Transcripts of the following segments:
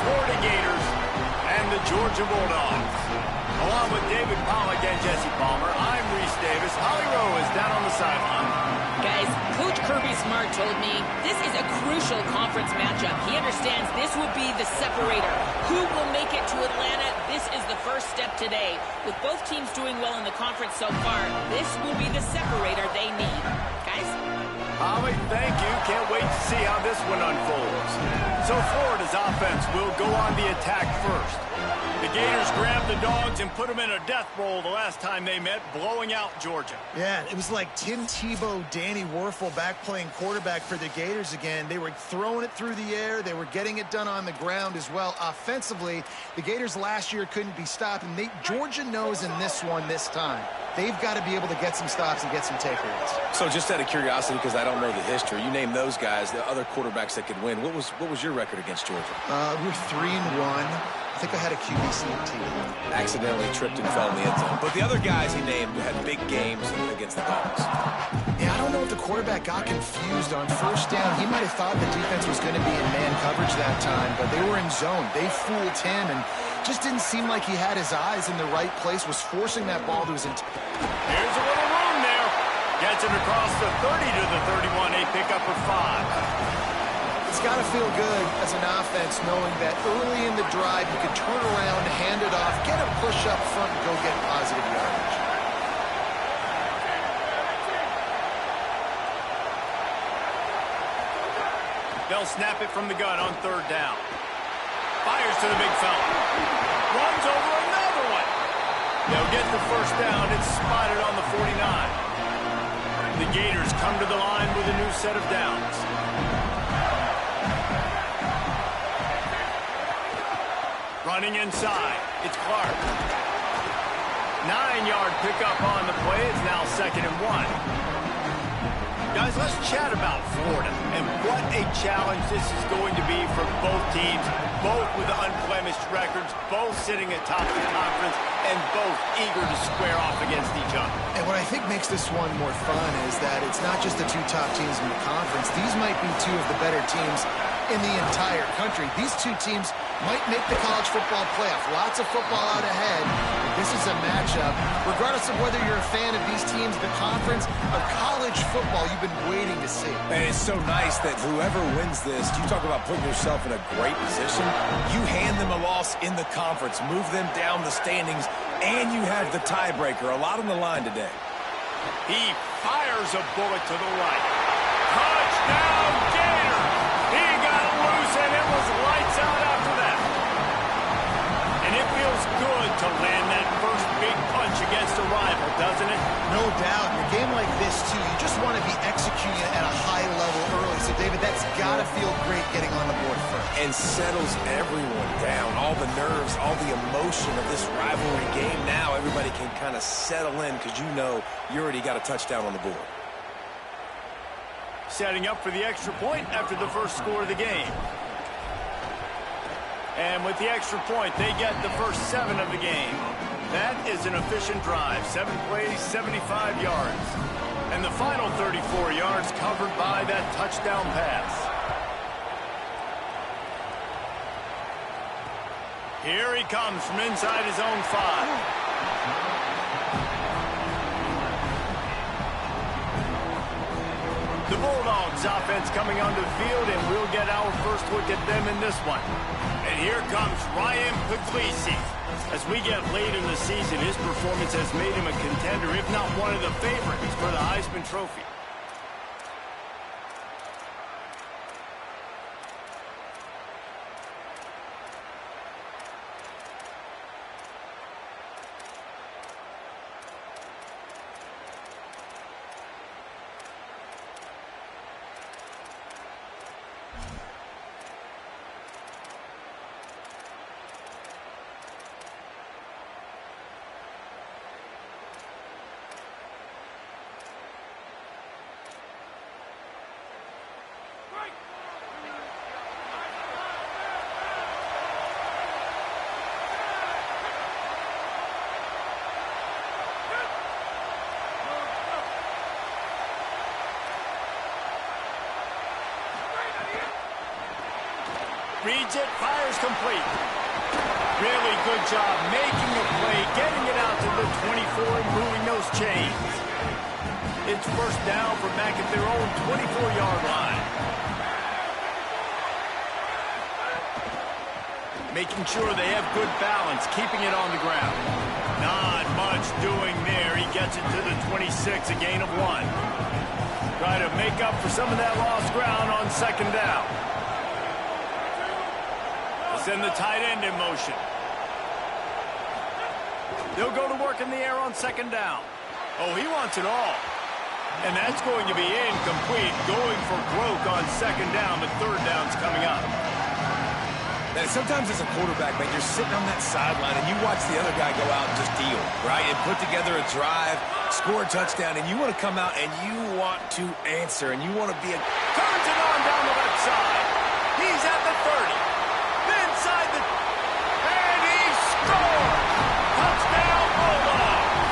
Florida Gators and the Georgia Bulldogs. Along with David Pollack and Jesse Palmer, I'm Reese Davis. Holly Rowe is down on the sideline. Guys, Coach Kirby Smart told me this is a crucial conference matchup. He understands this will be the separator. Who will make it to Atlanta? This is the first step today. With both teams doing well in the conference so far, this will be the separator they need. Guys? Holly, thank you. Can't wait to see how this one unfolds. So Florida's offense will go on the attack first. The Gators grabbed the Dogs and put them in a death roll the last time they met, blowing out Georgia. Yeah, it was like Tim Tebow, Danny Werfel back playing quarterback for the Gators again. They were throwing it through the air. They were getting it done on the ground as well. Offensively, the Gators last year couldn't be stopped, and Georgia knows in this one this time. They've got to be able to get some stops and get some takeaways. So just out of curiosity, because I don't know the history, you name those guys, the other quarterbacks that could win. What was your record against Georgia? We were 3-1. I think I had a QB sneak team. Accidentally tripped and fell in the end zone. But the other guys he named had big games against the Dogs. Yeah, I don't know if the quarterback got confused on first down. He might have thought the defense was going to be in man coverage that time, but they were in zone. They fooled him and just didn't seem like he had his eyes in the right place, was forcing that ball to his intent. Here's a little room there. Gets it across the 30 to the 31. A pickup for 5. It's got to feel good as an offense knowing that early in the drive you can turn around, hand it off, get a push up front, and go get positive yardage. They'll snap it from the gun on third down. Fires to the big fella. Runs over another one. They'll get the first down. It's spotted on the 49. The Gators come to the line with a new set of downs. Running inside, it's Clark. 9-yard pickup on the play. It's now 2nd and 1. Guys, let's chat about Florida and what a challenge this is going to be for both teams, both with unblemished records, both sitting atop the conference, and both eager to square off against each other. And what I think makes this one more fun is that it's not just the two top teams in the conference. These might be two of the better teams in the entire country. These two teams might make the college football playoff. Lots of football out ahead. This is a matchup. Regardless of whether you're a fan of these teams, the conference, or college football, you've been waiting to see. And it's so nice that whoever wins this, you talk about putting yourself in a great position. You hand them a loss in the conference, move them down the standings, and you have the tiebreaker. A lot on the line today. He fires a bullet to the right. Touchdown, Gators! He got loose, and it was lights out after that. And it feels good to land that first big punch against a rival, doesn't it? No doubt. In a game like this, too, you just want to be executing at a high level early. So, David, that's got to feel great getting on the board first. And settles everyone down. All the nerves, all the emotion of this rivalry game. Now everybody can kind of settle in because you know you already got a touchdown on the board. Setting up for the extra point after the first score of the game. And with the extra point, they get the first 7 of the game. That is an efficient drive. 7 plays, 75 yards. And the final 34 yards covered by that touchdown pass. Here he comes from inside his own 5. The Bulldogs offense coming onto the field, and we'll get our first look at them in this one. And here comes Ryan Puglisi. As we get late in the season, his performance has made him a contender, if not one of the favorites for the Heisman Trophy. Reads it, fires complete. Really good job making a play, getting it out to the 24 and moving those chains. It's first down from back at their own 24-yard line. Making sure they have good balance, keeping it on the ground. Not much doing there. He gets it to the 26, a gain of 1. Try to make up for some of that lost ground on second down. They'll send the tight end in motion. They'll go to work in the air on second down. Oh, he wants it all. And that's going to be incomplete. Going for broke on second down, but third down's coming up. And sometimes as a quarterback, man, you're sitting on that sideline and you watch the other guy go out and just deal, right? And put together a drive, score a touchdown, and you want to come out and you want to answer, and you want to be a... Turns it on down the left side. He's at the 30. Inside the... And he scores! Touchdown, Bulldogs!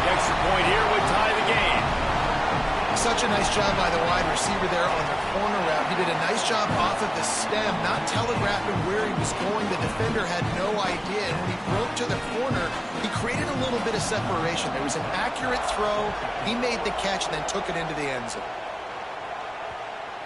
The extra point here would tie the game. Such a nice job by the wide receiver there on the corner route. He did a nice job off of the stem, not telegraphing where he was going. The defender had no idea, and when he broke to the corner, he created a little bit of separation. There was an accurate throw. He made the catch and then took it into the end zone.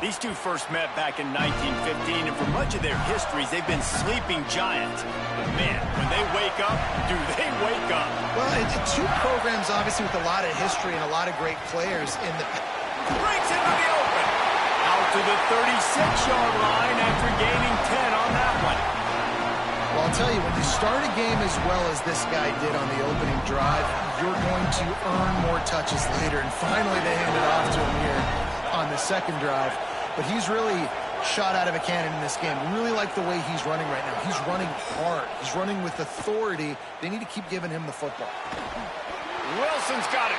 These two first met back in 1915, and for much of their histories, they've been sleeping giants. But man, when they wake up, do they wake up? Well, two programs, obviously, with a lot of history and a lot of great players in the... Breaks into the open. Out to the 36-yard line after gaining 10 on that one. Well, I'll tell you, when you start a game as well as this guy did on the opening drive, you're going to earn more touches later. And finally, they hand it off to him here on the second drive. But he's really shot out of a cannon in this game. Really like the way he's running right now. He's running hard. He's running with authority. They need to keep giving him the football. Wilson's got it.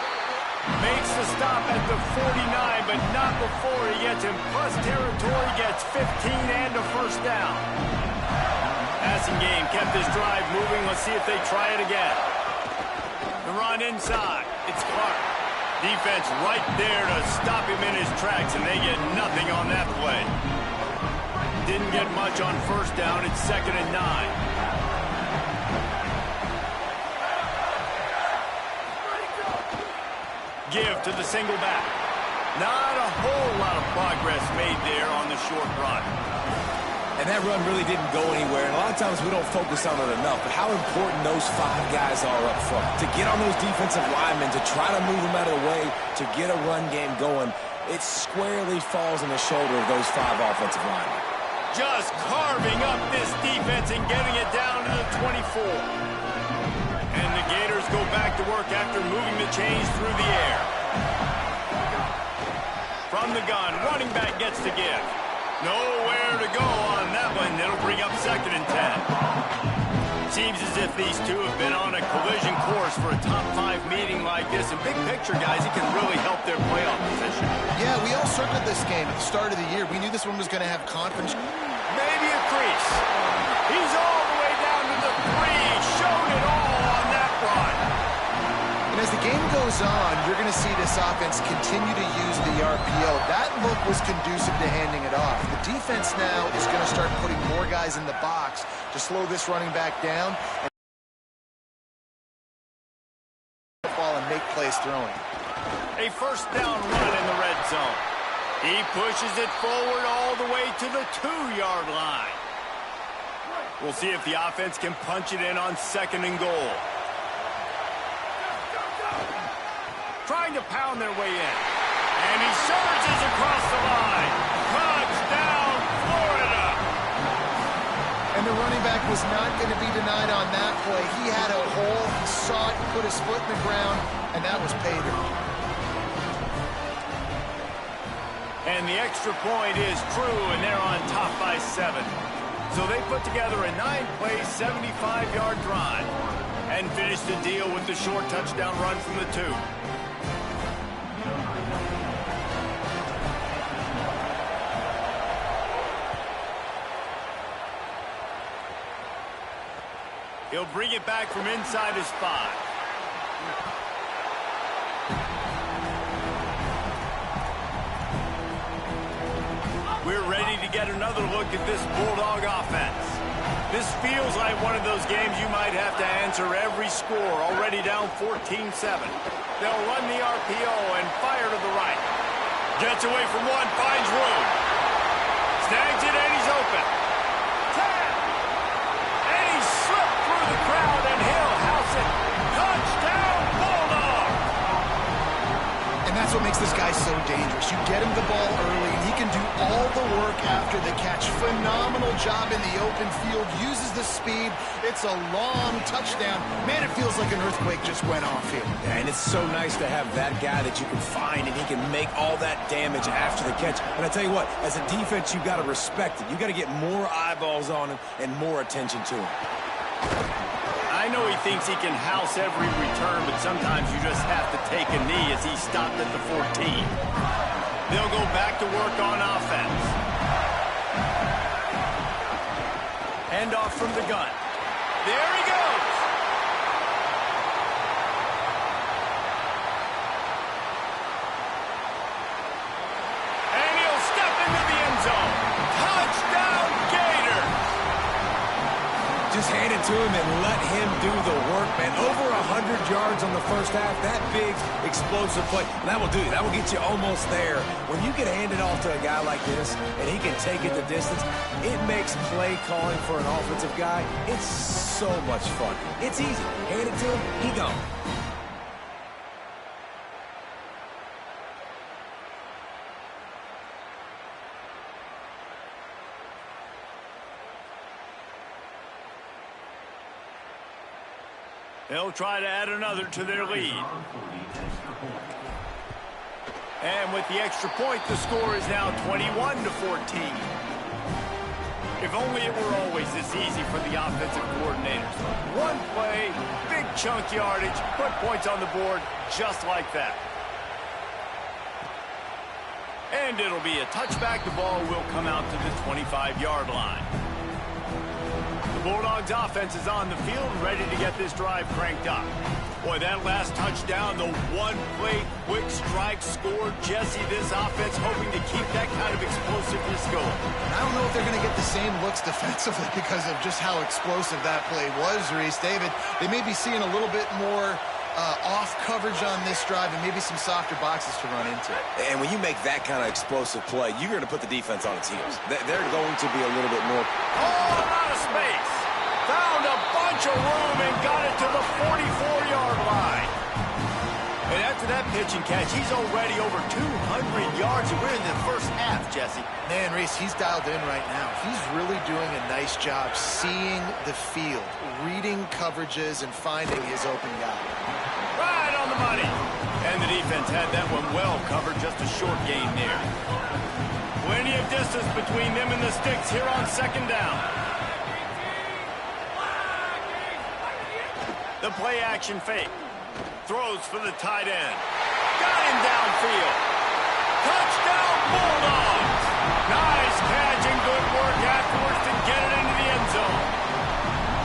Makes the stop at the 49, but not before he gets in plus territory, gets 15 and a first down. Passing game kept this drive moving. Let's see if they try it again. The run inside. It's Clark. Defense right there to stop him in his tracks, and they get nothing on that play. Didn't get much on first down. It's 2nd and 9. Give to the single back. Not a whole lot of progress made there on the short run. And that run really didn't go anywhere. And a lot of times we don't focus on it enough. But how important those 5 guys are up front. To get on those defensive linemen, to try to move them out of the way, to get a run game going, it squarely falls on the shoulder of those 5 offensive linemen. Just carving up this defense and getting it down to the 24. And the Gators go back to work after moving the chains through the air. From the gun, running back gets to give. Nowhere to go on that one. It'll bring up 2nd and 10. Seems as if these two have been on a collision course for a top 5 meeting like this. And big picture, guys, it can really help their playoff position. Yeah, we all circled this game at the start of the year. We knew this one was going to have confidence. Maybe a crease. He's all the way down to the 3. Showed it all on that run. And as the game goes on, you're going to see this offense continue to use the RPO. That look was conducive to handing it off. The defense now is going to start putting more guys in the box to slow this running back down and make plays throwing. A first down run in the red zone. He pushes it forward all the way to the 2-yard line. We'll see if the offense can punch it in on 2nd and goal. Trying to pound their way in. And he surges across the line. Touchdown, Florida! And the running back was not going to be denied on that play. He had a hole, he saw it, put his foot in the ground, and that was pay dirt. And the extra point is true, and they're on top by 7. So they put together a 9-play, 75-yard drive and finish the deal with the short touchdown run from the 2. He'll bring it back from inside his 5. We're ready to get yet another look at this Bulldog offense. This feels like one of those games you might have to answer every score, already down 14-7. They'll run the RPO and fire to the right. Gets away from one, finds room. Snags it, and he's open. Tap! And he slipped through the crowd, and he'll house it. Touchdown, Bulldog! And that's what makes this guy so dangerous. You get him the ball early, and he can do all the work after the catch. Phenomenal job in the open field. Uses the speed. It's a long touchdown. Man, it feels like an earthquake just went off here. Yeah, and it's so nice to have that guy that you can find, and he can make all that damage after the catch. And I tell you what, as a defense, you got to respect it. You got to get more eyeballs on him and more attention to him. I know he thinks he can house every return, but sometimes you just have to take a knee as he stopped at the 14. They'll go back to work on offense. Handoff from the gun. There he goes. And he'll step into the end zone. Touchdown, Gators. Just hand it to him and let him do the work, man. Over 100 yards on the first half. That big, explosive play. And that will do. That will get you almost there. When you can hand it off to a guy like this and he can take it the distance, it makes play calling for an offensive guy, it's so much fun. It's easy. Hand it to him, he gone. They'll try to add another to their lead. And with the extra point, the score is now 21-14. If only it were always this easy for the offensive coordinators. One play, big chunk yardage, put points on the board just like that. And it'll be a touchback. The ball will come out to the 25-yard line. The Bulldogs offense is on the field, ready to get this drive cranked up. Boy, that last touchdown, the one-play quick strike score. Jesse, this offense hoping to keep that kind of explosiveness going. I don't know if they're going to get the same looks defensively because of just how explosive that play was, Reese. David, they may be seeing a little bit more off coverage on this drive and maybe some softer boxes to run into. And when you make that kind of explosive play, you're going to put the defense on its heels. They're going to be a little bit more... Oh, out of space. Found a bunch of room and got it to the 44-yard line. And after that pitch and catch, he's already over 200 yards, and we're in the first half, Jesse. Man, Reese, he's dialed in right now. He's really doing a nice job seeing the field, reading coverages, and finding his open guy. Right on the money. And the defense had that one well covered, just a short gain there. Plenty of distance between them and the sticks here on second down. The play action fake. Throws for the tight end. Got him downfield. Touchdown, Bulldogs. Nice catch and good work afterwards to get it into the end zone.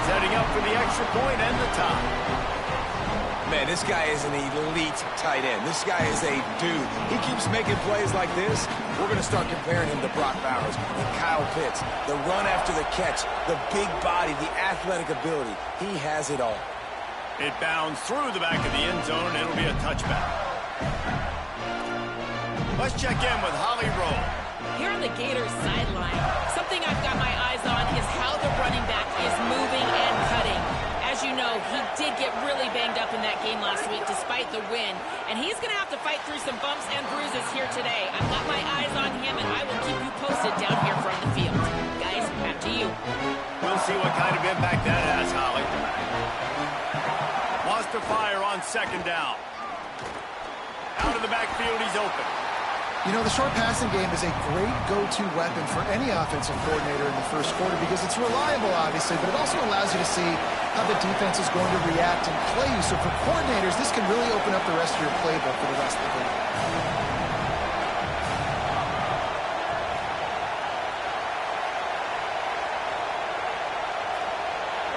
Setting up for the extra point and the tie. Man, this guy is an elite tight end. This guy is a dude. He keeps making plays like this. We're going to start comparing him to Brock Bowers and Kyle Pitts. The run after the catch, the big body, the athletic ability. He has it all. It bounds through the back of the end zone, and it'll be a touchback. Let's check in with Holly Rowe. Here on the Gators sideline, something I've got my eyes on is how the running back is moving and cutting. As you know, he did get really banged up in that game last week despite the win, and he's going to have to fight through some bumps and bruises here today. I've got my eyes on him, and I will keep you posted down here from the field. Guys, back to you. We'll see what kind of impact that has, Holly. Lost to fire on second down. Out of the backfield, he's open. You know, the short passing game is a great go-to weapon for any offensive coordinator in the first quarter because it's reliable, obviously, but it also allows you to see how the defense is going to react and play you. So for coordinators, this can really open up the rest of your playbook for the rest of the game.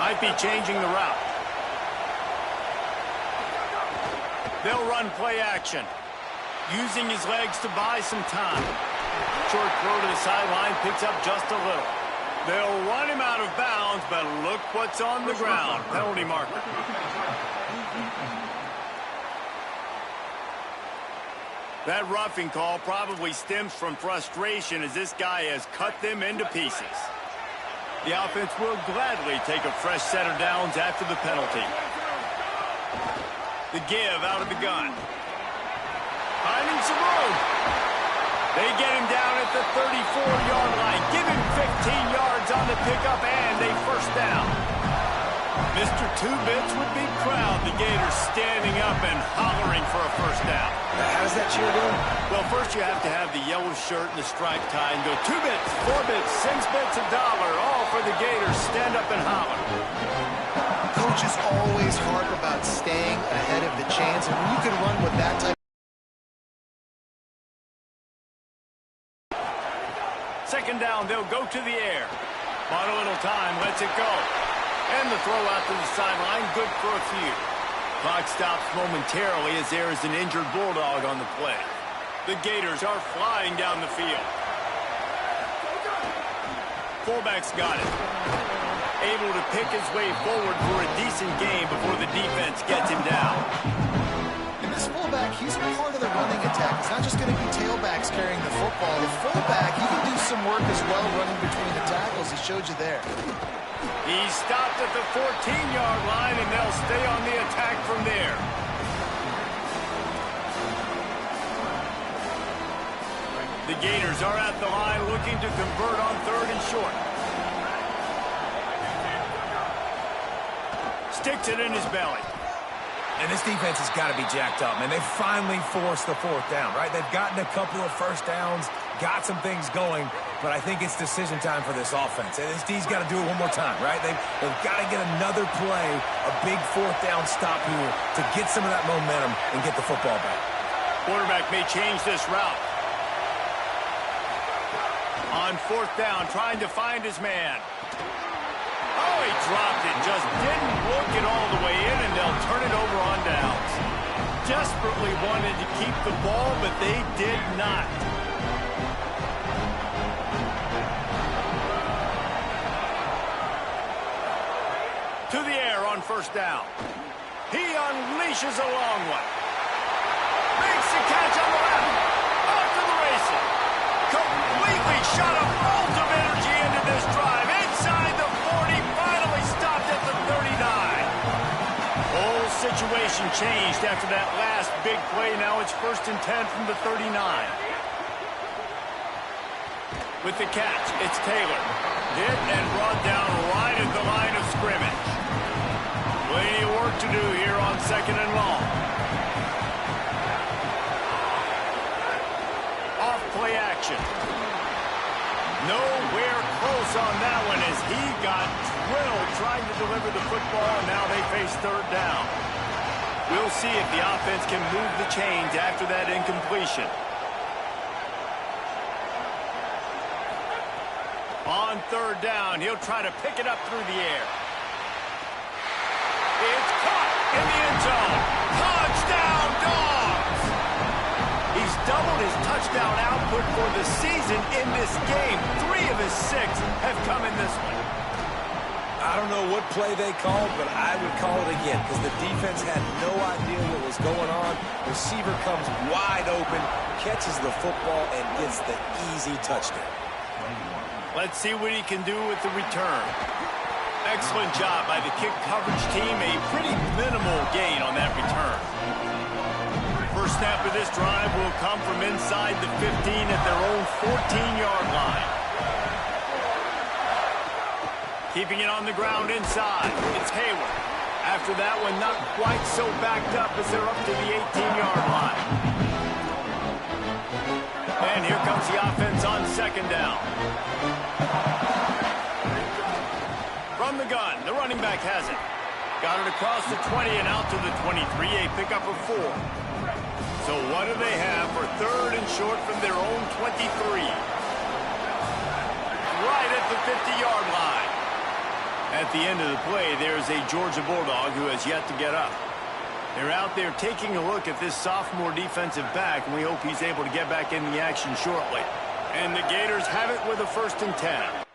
Might be changing the route. They'll run play action, using his legs to buy some time. Short throw to the sideline, picks up just a little. They'll run him out of bounds, but look what's on the ground. Penalty marker. That roughing call probably stems from frustration as this guy has cut them into pieces. The offense will gladly take a fresh set of downs after the penalty. The give out of the gun. Finding some room. They get him down at the 34-yard line. Give him 15 yards on the pickup and a first down. Mr. Two-Bits would be proud. The Gators standing up and hollering for a first down. How does that cheer go? Well, first you have to have the yellow shirt and the striped tie and go 2 bits, 4 bits, 6 bits, $1, all for the Gators. Stand up and holler. Coaches always harp about staying ahead of the chains, and when you can run with that type. Second down, they'll go to the air. Bought a little time, lets it go. And the throw out to the sideline, good for a few. Clock stops momentarily as there is an injured Bulldog on the play. The Gators are flying down the field. Fullback's got it. Able to pick his way forward for a decent game before the defense gets him down. And this fullback, he's part of the running attack. It's not just going to be tailbacks carrying the football. The fullback, he can do some work as well running between the tackles. He showed you there. He's stopped at the 14-yard line, and they'll stay on the attack from there. The Gators are at the line looking to convert on 3rd and short. Sticks it in his belly. And this defense has got to be jacked up, man. They finally forced the 4th down, right? They've gotten a couple of first downs, got some things going, but I think it's decision time for this offense. And this D's got to do it one more time, right? They've got to get another play, a big 4th down stop here to get some of that momentum and get the football back. Quarterback may change this route. On 4th down, trying to find his man. Oh, he dropped it. Just didn't look it all the way in, and they'll turn it over on downs. Desperately wanted to keep the ball, but they did not. To the air on 1st down. He unleashes a long one. Makes the catch on the left. Off to the races. Completely shot a bolt of energy into this drive. Inside the 40, finally stopped at the 39. Whole situation changed after that last big play. Now it's 1st and 10 from the 39. With the catch, it's Taylor. Hit and brought down right at the line of scrimmage. Plenty of work to do here on 2nd and long. Off play action. Nowhere close on that one as he got drilled trying to deliver the football, and now they face 3rd down. We'll see if the offense can move the chains after that incompletion. On 3rd down, he'll try to pick it up through the air. It's caught in the end zone. Touchdown, Dogs! He's doubled his touchdown output for the season in this game. 3 of his 6 have come in this one. I don't know what play they called, but I would call it again because the defense had no idea what was going on. Receiver comes wide open, catches the football, and gets the easy touchdown. Let's see what he can do with the return. Excellent job by the kick coverage team. A pretty minimal gain on that return. First snap of this drive will come from inside the 15 at their own 14-yard line. Keeping it on the ground inside. It's Hayward. After that one, not quite so backed up as they're up to the 18-yard line. And here comes the offense on 2nd down. From the gun, the running back has it. Got it across the 20 and out to the 23, a pickup of 4. So what do they have for 3rd and short from their own 23? Right at the 50-yard line. At the end of the play, there's a Georgia Bulldog who has yet to get up. They're out there taking a look at this sophomore defensive back, and we hope he's able to get back in the action shortly. And the Gators have it with a 1st and 10.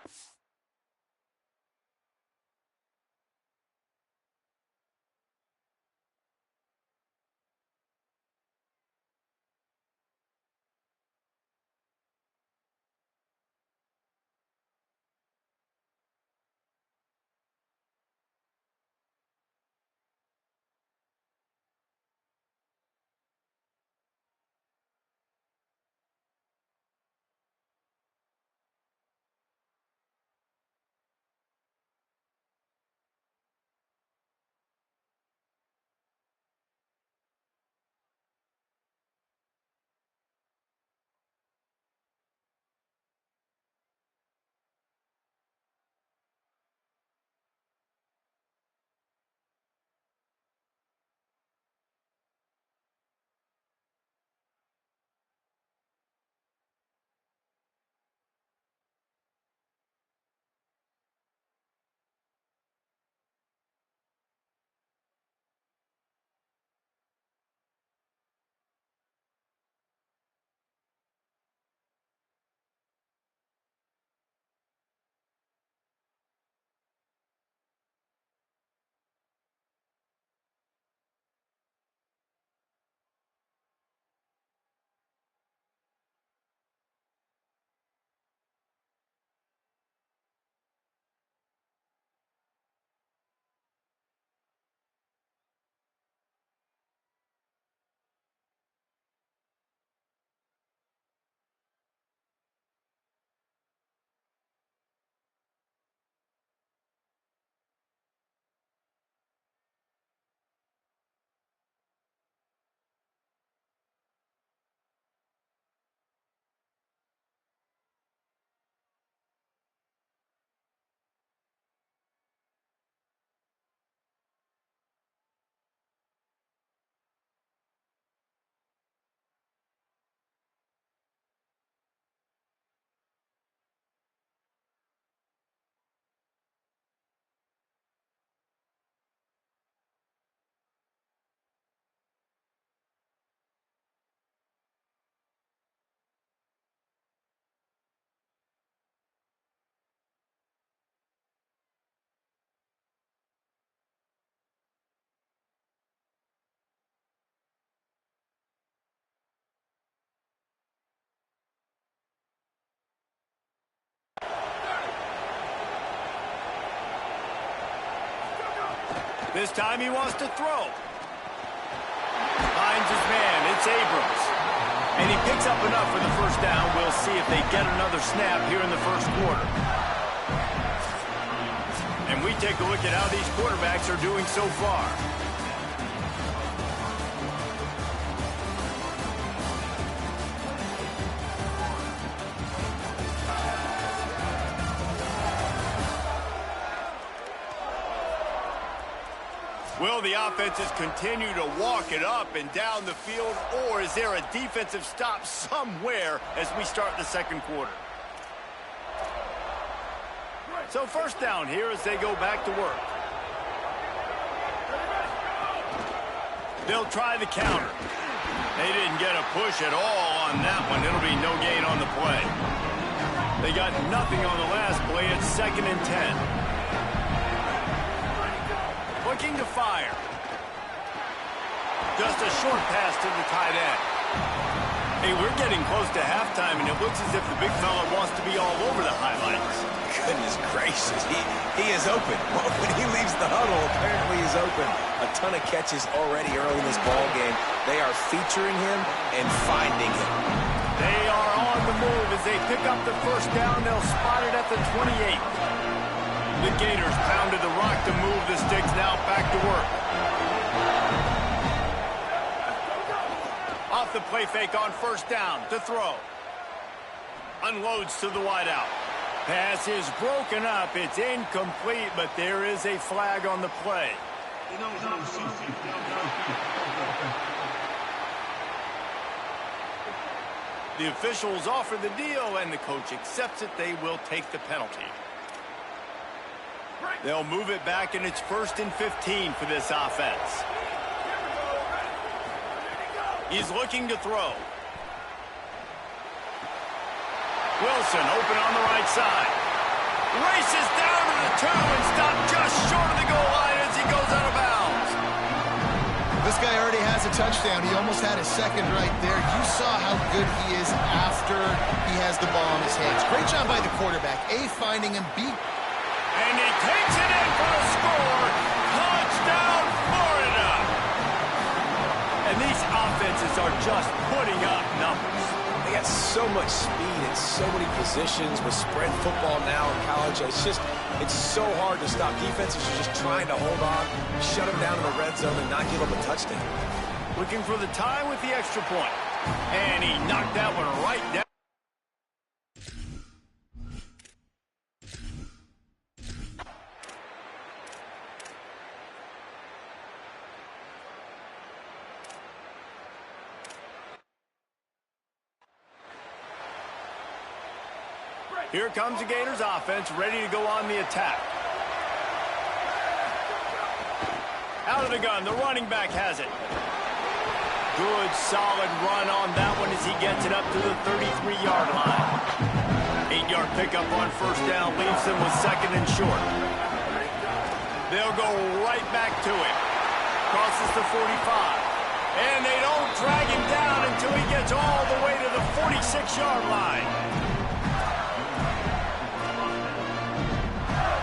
This time he wants to throw. Finds his man. It's Abrams. And he picks up enough for the 1st down. We'll see if they get another snap here in the 1st quarter. And we take a look at how these quarterbacks are doing so far. Will the offenses continue to walk it up and down the field, or is there a defensive stop somewhere as we start the 2nd quarter? So 1st down here as they go back to work. They'll try the counter. They didn't get a push at all on that one. It'll be no gain on the play. They got nothing on the last play. It's 2nd and 10. Looking to fire. Just a short pass to the tight end. Hey, we're getting close to halftime, and it looks as if the big fella wants to be all over the highlights. Goodness gracious, he is open. When he leaves the huddle, apparently he's open. A ton of catches already early in this ball game. They are featuring him and finding him. They are on the move as they pick up the 1st down. They'll spot it at the 28. The Gators pounded the rock to move the sticks. Now back to work. Off the play fake on 1st down to throw. Unloads to the wideout. Pass is broken up. It's incomplete, but there is a flag on the play. The officials offer the deal, and the coach accepts it. They will take the penalty. They'll move it back, and it's 1st and 15 for this offense. He's looking to throw. Wilson open on the right side. Races down to the 2 and stopped just short of the goal line as he goes out of bounds. This guy already has a touchdown. He almost had his second right there. You saw how good he is after he has the ball in his hands. Great job by the quarterback. A, finding him. B. And he takes it in for the score. Touchdown, Florida. And these offenses are just putting up numbers. They got so much speed and so many positions with spread football now in college. It's so hard to stop. Defenses are just trying to hold on, shut them down in the red zone, and not give them a touchdown. Looking for the tie with the extra point. And he knocked that one right down. Here comes the Gators offense, ready to go on the attack. Out of the gun, the running back has it. Good, solid run on that one as he gets it up to the 33-yard line. 8-yard pickup on first down leaves them with second and short. They'll go right back to him. Crosses the 45. And they don't drag him down until he gets all the way to the 46-yard line.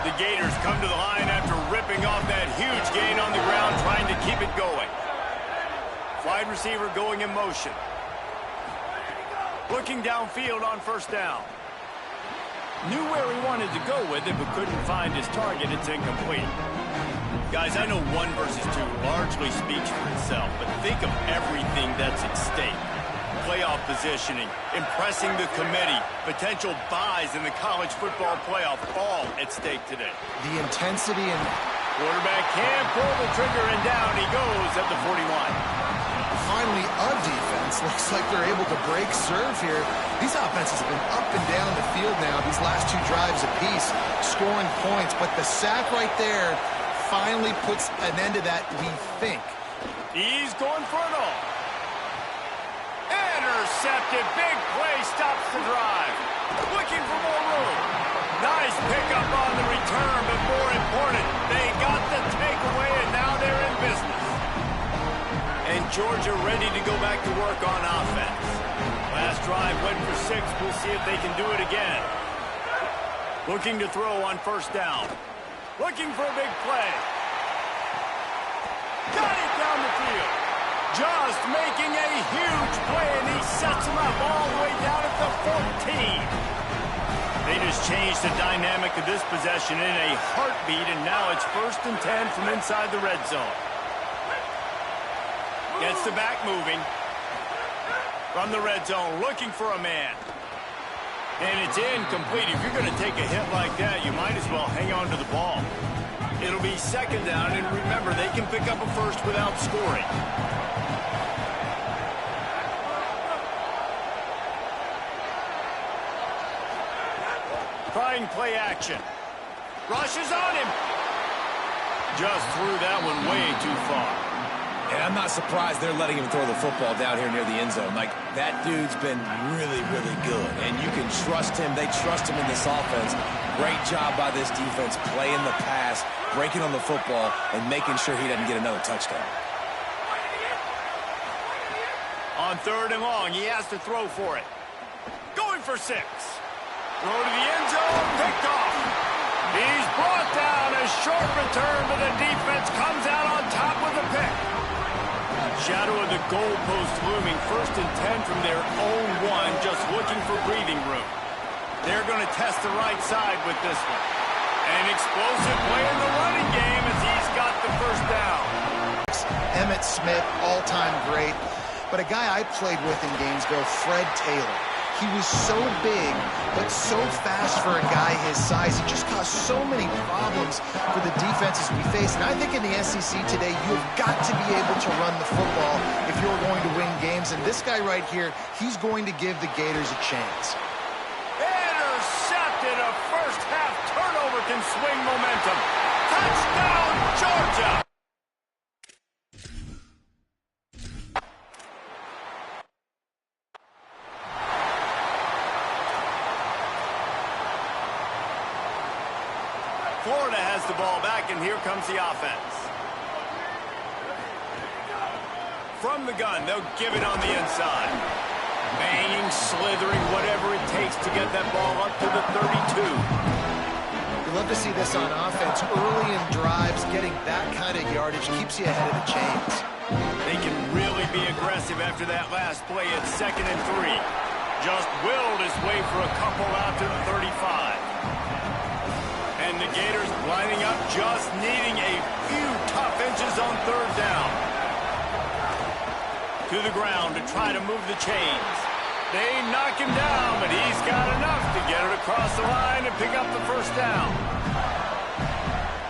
The Gators come to the line after ripping off that huge gain on the ground, trying to keep it going. Wide receiver going in motion. Looking downfield on first down. Knew where he wanted to go with it, but couldn't find his target. It's incomplete. Guys, I know 1 versus 2 largely speaks for itself, but think of everything that's at stake. Playoff positioning, impressing the committee, potential buys in the college football playoff, all at stake today. The intensity and... Quarterback can't pull the trigger, and down he goes at the 41. Finally, a defense looks like they're able to break serve here. These offenses have been up and down the field now, these last 2 drives apiece, scoring points. But the sack right there finally puts an end to that, we think. He's going for it all. Intercepted. Big play stops the drive. Looking for more room. Nice pickup on the return, but more important, they got the takeaway, and now they're in business. And Georgia ready to go back to work on offense. Last drive went for 6. We'll see if they can do it again. Looking to throw on first down. Looking for a big play. Got it down the field. Just making a huge play, and he sets him up all the way down at the 14. They just changed the dynamic of this possession in a heartbeat, and now it's 1st and 10 from inside the red zone. Gets the back moving. From the red zone, looking for a man. And it's incomplete. If you're going to take a hit like that, you might as well hang on to the ball. It'll be 2nd down, and remember, they can pick up a first without scoring. Trying play action. Rushes on him. Just threw that one way too far. And I'm not surprised they're letting him throw the football down here near the end zone. Like, that dude's been really, really good. And you can trust him. They trust him in this offense. Great job by this defense playing the pass, breaking on the football, and making sure he doesn't get another touchdown. On 3rd and long, he has to throw for it. Going for 6. Throw to the end zone, picked off. He's brought down. A short return, but the defense comes out on top with the pick. Shadow of the goalpost looming. 1st and 10 from their own 1, just looking for breathing room. They're going to test the right side with this one. An explosive play in the running game as he's got the 1st down. Emmitt Smith, all-time great. But a guy I played with in Gainesville, Fred Taylor. He was so big, but so fast for a guy his size. He just caused so many problems for the defenses we face. And I think in the SEC today, you've got to be able to run the football if you're going to win games. And this guy right here, he's going to give the Gators a chance. Intercepted. A first-half turnover can swing momentum. Touchdown, Georgia! here comes the offense. From the gun, they'll give it on the inside. Banging, slithering, whatever it takes to get that ball up to the 32. You love to see this on offense. Early in drives, getting that kind of yardage keeps you ahead of the chains. They can really be aggressive after that last play at 2nd and 3. Just willed his way for a couple out to the 35. And the Gators lining up, just needing a few tough inches on 3rd down. To the ground to try to move the chains. They knock him down, but he's got enough to get it across the line and pick up the 1st down.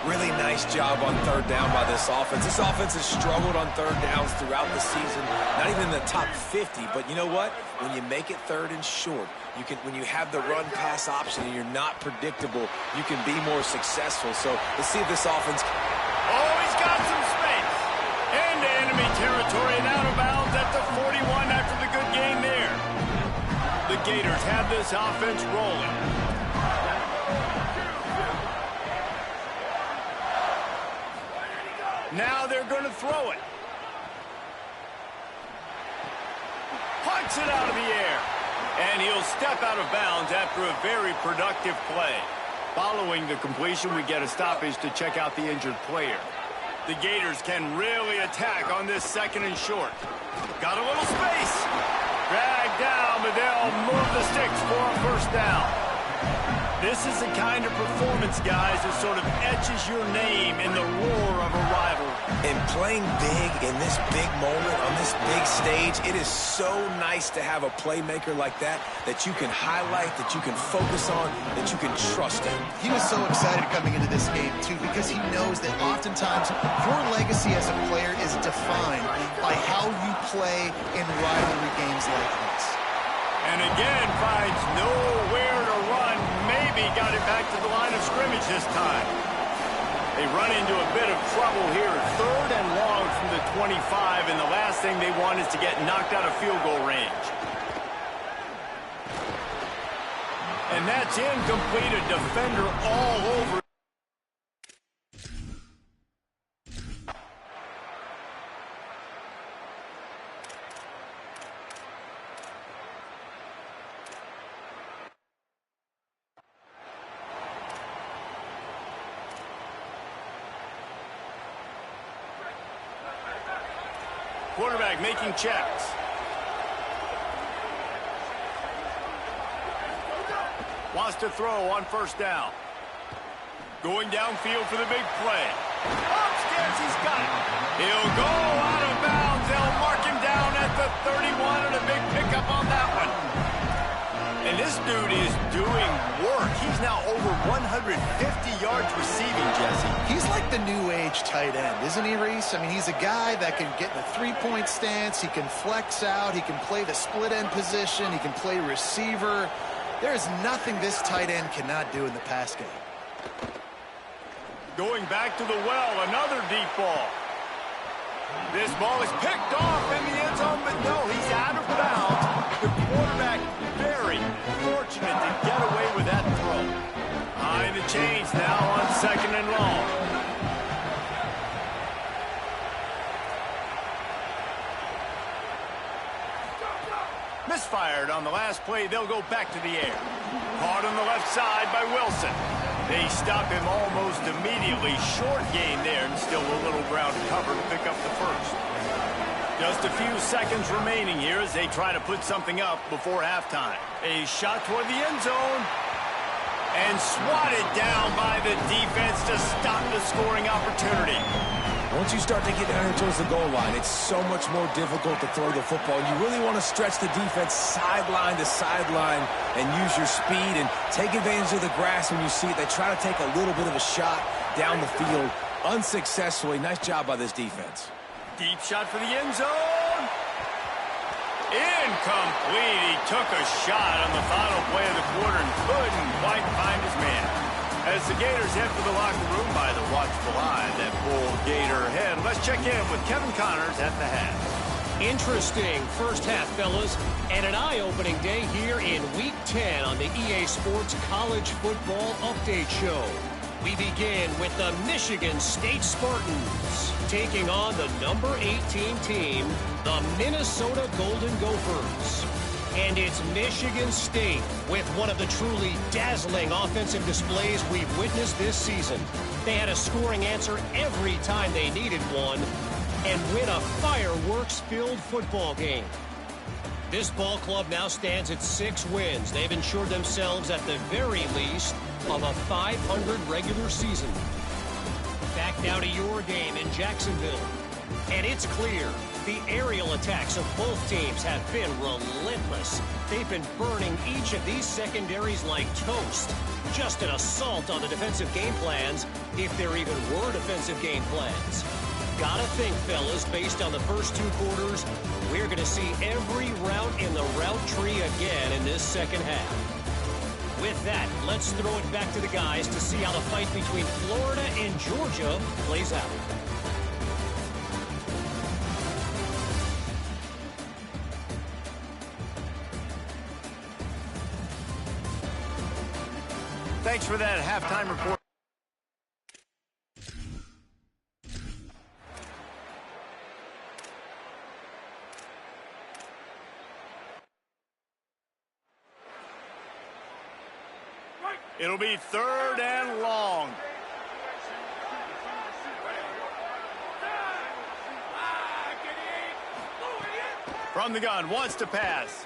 Really nice job on 3rd down by this offense. This offense has struggled on 3rd downs throughout the season. Not even in the top 50, but you know what? When you make it 3rd and short, you can. When you have the run-pass option and you're not predictable, you can be more successful. So let's see if this offense... Oh, he's got some space. Into enemy territory and out of bounds at the 41 after the good game there. The Gators have this offense rolling. Now they're going to throw it. Punts it out of the air. And he'll step out of bounds after a very productive play. Following the completion, we get a stoppage to check out the injured player. The Gators can really attack on this 2nd and short. Got a little space. Dragged down, but they'll move the sticks for a 1st down. This is the kind of performance, guys, that sort of etches your name in the roar of a rival. And playing big in this big moment, on this big stage, it is so nice to have a playmaker like that you can highlight, that you can focus on, that you can trust in. He was so excited coming into this game, too, because he knows that oftentimes your legacy as a player is defined by how you play in rivalry games like this. And again, finds nowhere to run. Maybe got it back to the line of scrimmage this time. They run into a bit of trouble here. 3rd and long from the 25, and the last thing they want is to get knocked out of field goal range. And that's incomplete. A defender all over. Quarterback making checks. Wants to throw on 1st down. Going downfield for the big play. Upstairs, he's got it. He'll go out of bounds. They'll mark him down at the 31 and a big pickup on that one. And this dude is doing work. He's now over 150 yards receiving, Jesse. He's like the new age tight end, isn't he, Reese? I mean, he's a guy that can get in a 3-point stance. He can flex out. He can play the split end position. He can play receiver. There is nothing this tight end cannot do in the pass game. Going back to the well, another deep ball. This ball is picked off in the end zone, but no, he's out of bounds. The quarterback very fortunate to get away with that throw. High in the chains now on 2nd and long. Misfired on the last play. They'll go back to the air. Caught on the left side by Wilson. They stop him almost immediately. Short gain there, and still a little ground cover to pick up the 1st. Just a few seconds remaining here as they try to put something up before halftime. A shot toward the end zone. And swatted down by the defense to stop the scoring opportunity. Once you start to get down here towards the goal line, it's so much more difficult to throw the football. You really want to stretch the defense sideline to sideline and use your speed and take advantage of the grass when you see it. They try to take a little bit of a shot down the field unsuccessfully. Nice job by this defense. Deep shot for the end zone. Incomplete. He took a shot on the final play of the quarter and couldn't quite find his man. As the Gators head for the locker room by the watchful eye that pull Gator head, let's check in with Kevin Connors at the half. Interesting first half, fellas, and an eye-opening day here in Week 10 on the EA Sports College Football Update Show. We begin with the Michigan State Spartans taking on the number 18 team, the Minnesota Golden Gophers. And it's Michigan State with one of the truly dazzling offensive displays we've witnessed this season. They had a scoring answer every time they needed one and win a fireworks-filled football game. This ball club now stands at 6 wins. They've ensured themselves at the very least of a 500 regular season. Back now to your game in Jacksonville. And it's clear the aerial attacks of both teams have been relentless. They've been burning each of these secondaries like toast. Just an assault on the defensive game plans, if there even were defensive game plans. Gotta think, fellas, based on the first 2 quarters, we're going to see every route in the route tree again in this second half. With that, let's throw it back to the guys to see how the fight between Florida and Georgia plays out. Thanks for that halftime report. It'll be 3rd and long. From the gun, wants to pass.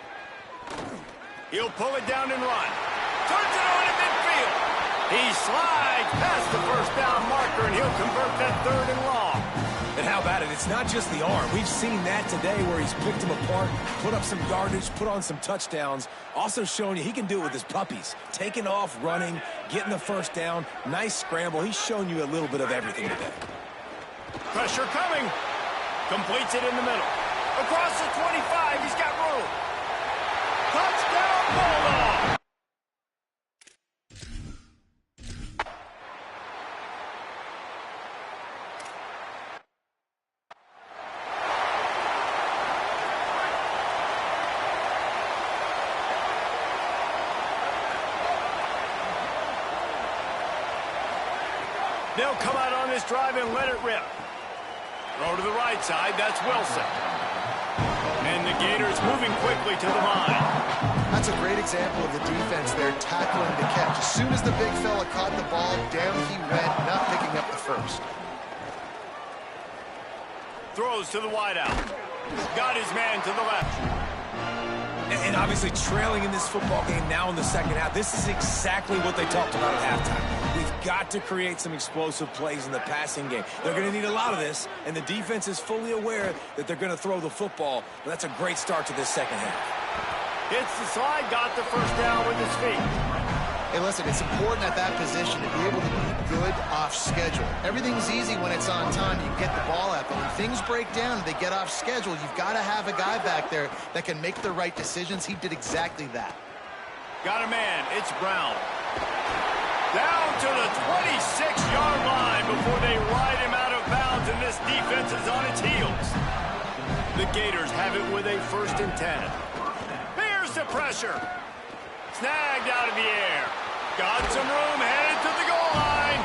He'll pull it down and run. Turns it on in midfield. He slides past the first down marker, and he'll convert that 3rd and long. And how about it? It's not just the arm. We've seen that today where he's picked them apart, put up some yardage, put on some touchdowns. Also showing you he can do it with his puppies. Taking off, running, getting the first down. Nice scramble. He's shown you a little bit of everything today. Pressure coming. Completes it in the middle. Across the 25, he's got room. Touchdown, Bulldog! They'll come out on this drive and let it rip. Throw to the right side, that's Wilson. And the Gators moving quickly to the line. That's a great example of the defense there tackling the catch. As soon as the big fella caught the ball, down he went, not picking up the first. Throws to the wideout. Got his man to the left. And obviously trailing in this football game now in the second half. This is exactly what they talked about at halftime. We've got to create some explosive plays in the passing game. They're going to need a lot of this, and the defense is fully aware that they're going to throw the football. But that's a great start to this second half. Hits the slide, got the first down with his feet. Hey, listen, it's important at that position to be able to be good off schedule. Everything's easy when it's on time. You get the ball out. But when things break down and they get off schedule, you've got to have a guy back there that can make the right decisions. He did exactly that. Got a man. It's Brown. Down to the 26-yard line before they ride him out of bounds, and this defense is on its heels. The Gators have it with a 1st and 10. Here's the pressure. Snagged out of the air. Got some room, headed to the goal line.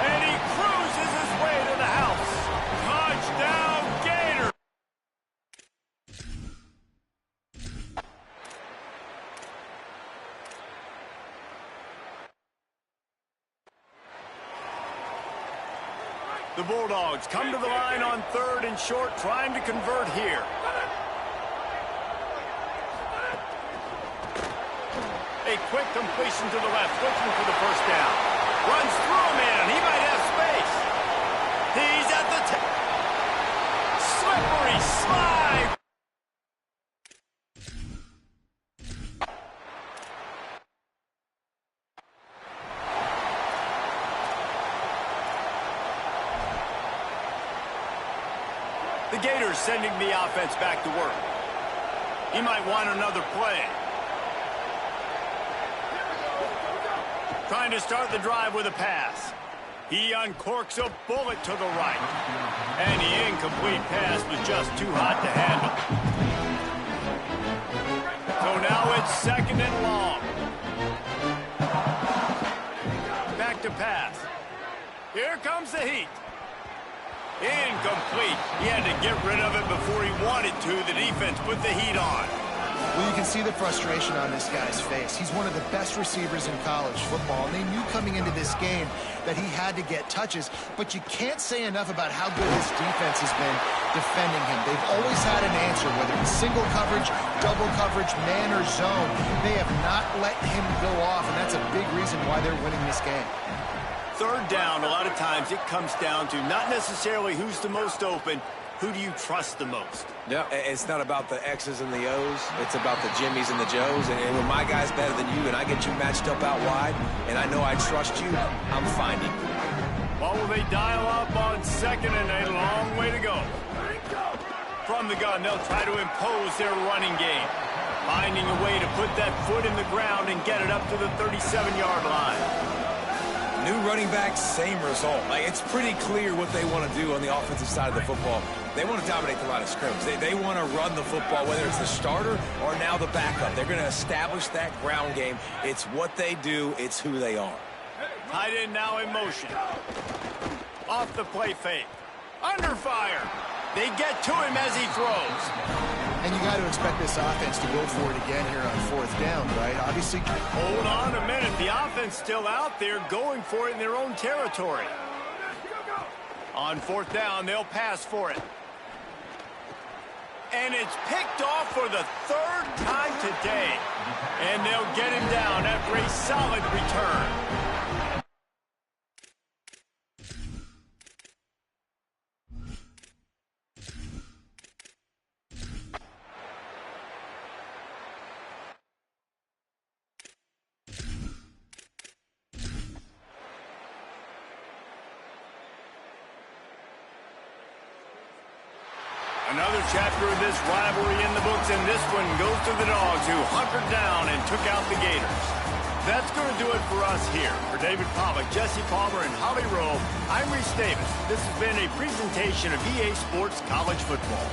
And he cruises his way to the house. Touchdown, Gators. The Bulldogs come to the line on 3rd and short, trying to convert here. A quick completion to the left, looking for the first down. Runs through a man. He might have space. He's at the slippery slide. The Gators sending the offense back to work. He might want another play. Trying to start the drive with a pass. He uncorks a bullet to the right. And the incomplete pass was just too hot to handle. So now it's 2nd and long. Back to pass. Here comes the heat. Incomplete. He had to get rid of it before he wanted to. The defense put the heat on. Well, you can see the frustration on this guy's face. He's one of the best receivers in college football, and they knew coming into this game that he had to get touches, but you can't say enough about how good his defense has been defending him. They've always had an answer, whether it's single coverage, double coverage, man or zone. They have not let him go off, and that's a big reason why they're winning this game. Third down, a lot of times it comes down to not necessarily who's the most open, who do you trust the most? Yeah, it's not about the X's and the O's. It's about the Jimmies and the Joes. And when my guy's better than you and I get you matched up out wide and I know I trust you, I'm finding you. What will they dial up on second and a long way to go? From the gun, they'll try to impose their running game. Finding a way to put that foot in the ground and get it up to the 37-yard line. New running back, same result. It's pretty clear what they want to do on the offensive side of the football. They want to dominate the line of scrimmage. They want to run the football, whether it's the starter or now the backup. They're going to establish that ground game. It's what they do. It's who they are. Tight end now in motion. Off the play fake. Under fire. They get to him as he throws. And you got to expect this offense to go for it again here on fourth down, right? Obviously. Hold on a minute. The offense still out there going for it in their own territory. On fourth down, they'll pass for it. And it's picked off for the third time today. And they'll get him down after a solid return. Another chapter of this rivalry in the books, and this one goes to the Dogs, who hunkered down and took out the Gators. That's going to do it for us here. For David Pollack, Jesse Palmer, and Holly Rowe, I'm Reese Davis. This has been a presentation of EA Sports College Football.